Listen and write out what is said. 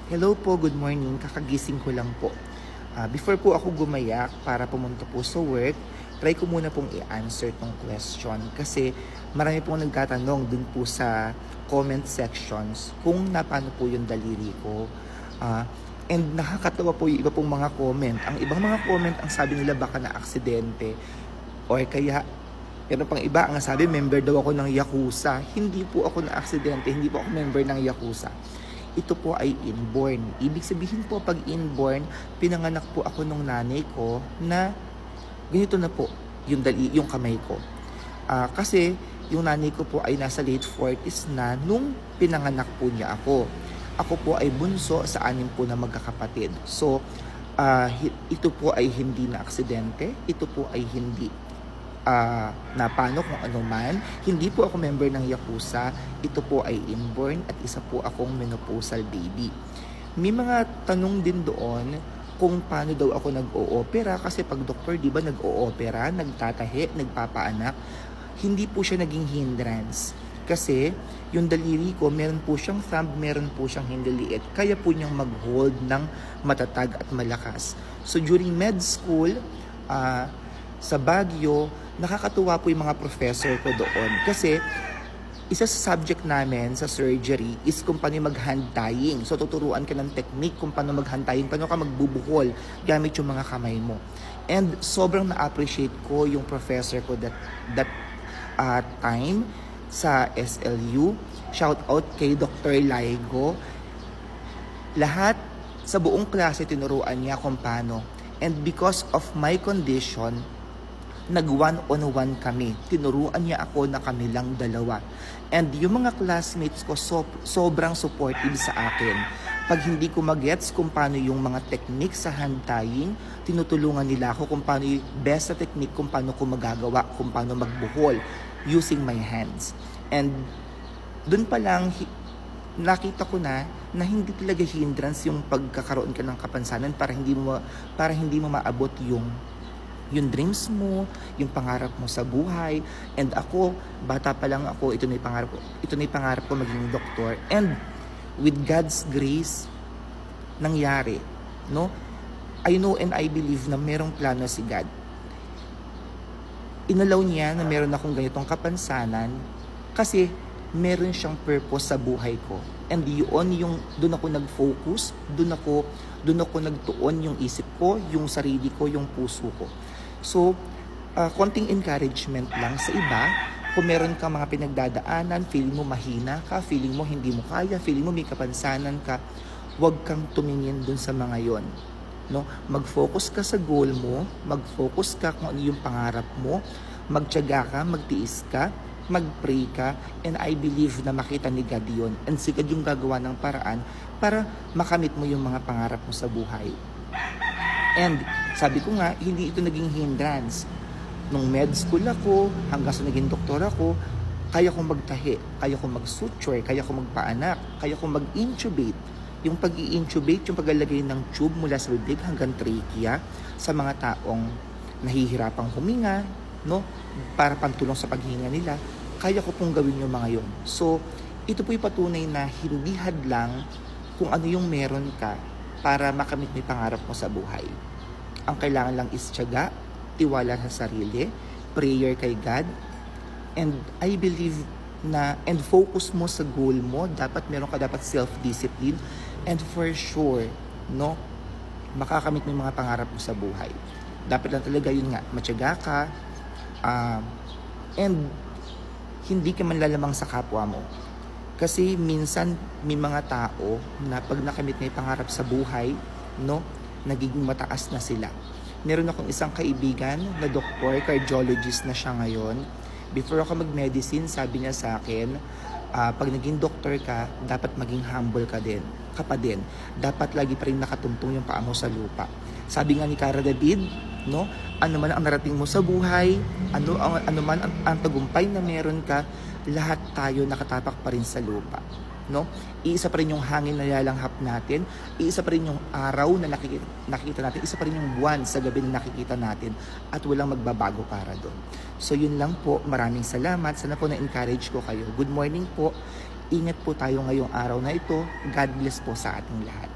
Hello po, good morning. Kakagising ko lang po. Before po ako gumayak para pumunta po sa work, try ko muna pong i-answer tong question kasi marami pong nagtatanong dun po sa comment sections kung napano po yung daliri ko. And nakakatawa po yung iba pong mga comment. Ang ibang mga comment, ang sabi nila baka na aksidente or kaya pero pang iba, ang sabi, member daw ako ng Yakuza. Hindi po ako na aksidente, hindi po ako member ng Yakuza. Ito po ay inborn. Ibig sabihin po pag inborn, pinanganak po ako nung nanay ko na ganito na po yung kamay ko. Kasi yung nanay ko po ay nasa late 40s na nung pinanganak po niya ako. Ako po ay bunso sa 6 po na magkakapatid. So, ito po ay hindi na aksidente. Ito po ay hindi na paano kung ano man. Hindi po ako member ng Yakuza. Ito po ay inborn at isa po akong menopausal baby. May mga tanong din doon kung paano daw ako nag-o-opera kasi pag doktor, di ba, nag-o-opera, nagtatahi, nagpapaanak. Hindi po siya naging hindrance. Kasi yung daliri ko, meron po siyang thumb, meron po siyang hindaliit. Kaya po niyang mag-hold ng matatag at malakas. So during med school, sa Baguio, nakakatuwa po yung mga professor ko doon. Kasi isa sa subject namin sa surgery is kung paano mag-hand tying. So tuturuan ka ng technique kung paano mag-hand tying, paano ka magbubuhol gamit yung mga kamay mo. And sobrang na-appreciate ko yung professor ko that time sa SLU. Shout out kay Dr. Laigo. Lahat sa buong klase tinuruan niya kung paano. And because of my condition, nag-one-on-one kami. Tinuruan niya ako na kami lang dalawa. And yung mga classmates ko sobrang supportive sa akin. Pag hindi ko magets kung paano yung mga technique sa hand tying, tinutulungan nila ako kung paano yung best na technique, kung paano ko magagawa, kung paano magbuhol using my hands. And dun pa lang, nakita ko na hindi talaga hindrance yung pagkakaroon ka ng kapansanan para hindi mo maabot yung dreams mo, yung pangarap mo sa buhay. And ako, bata pa lang ako, ito na yung pangarap ko maging doktor. And with God's grace, nangyari, no? I know and I believe na merong plano si God. Inalaw niya na meron akong ganitong kapansanan kasi meron siyang purpose sa buhay ko. And doon ako nag-focus, doon ako nagtuon yung isip ko, yung sarili ko, yung puso ko. So, konting encouragement lang sa iba. Kung meron ka mga pinagdadaanan, feeling mo mahina ka, feeling mo hindi mo kaya, feeling mo may kapansanan ka, huwag kang tumingin dun sa mga yon. No? Mag-focus ka sa goal mo, mag-focus ka kung ano yung pangarap mo, magtiyaga ka, magtiis ka, mag-pray ka, and I believe na makita ni God yun. And si God yung gagawa ng paraan para makamit mo yung mga pangarap mo sa buhay. And sabi ko nga, hindi ito naging hindrance. Nung med school ako, hanggang sa naging doktor ako, kaya kong magtahi, kaya kong mag-suture, kaya kong magpaanak, kaya kong mag-intubate. Yung pag-i-intubate, yung paglalagay ng tube mula sa bibig hanggang trachea sa mga taong nahihirapang huminga, no? Para pantulong sa paghinga nila, kaya ko pong gawin yung mga yon. So, ito po'y patunay na hindi hadlang kung ano yung meron ka para makamit mo yung pangarap mo sa buhay. Ang kailangan lang is tiyaga, tiwala sa sarili, prayer kay God, and I believe na, and focus mo sa goal mo, dapat self-discipline, and for sure, no, makakamit mo yung mga pangarap mo sa buhay. Dapat lang talaga yun nga, matiyaga ka, and hindi ka manlalamang sa kapwa mo. Kasi minsan may mga tao na pag nakamit na yung pangarap sa buhay, no, nagiging mataas na sila. Meron akong isang kaibigan na doktor, cardiologist na siya ngayon. Before ako mag-medicine, sabi niya sa akin, pag naging doktor ka, dapat maging humble ka pa din. Dapat lagi pa rin nakatungtong yung paa mo sa lupa. Sabi nga ni Cara David, no, ano man ang narating mo sa buhay, ano man ang tagumpay na meron ka, lahat tayo nakatapak pa rin sa lupa, no? Iisa pa rin yung hangin na lalanghap natin, iisa pa rin yung araw na nakikita natin, isa pa rin yung buwan sa gabi na nakikita natin, at walang magbabago para doon. So yun lang po, maraming salamat. Sana po na-encourage ko kayo. Good morning po, Ingat po tayo ngayong araw na ito. God bless po sa ating lahat.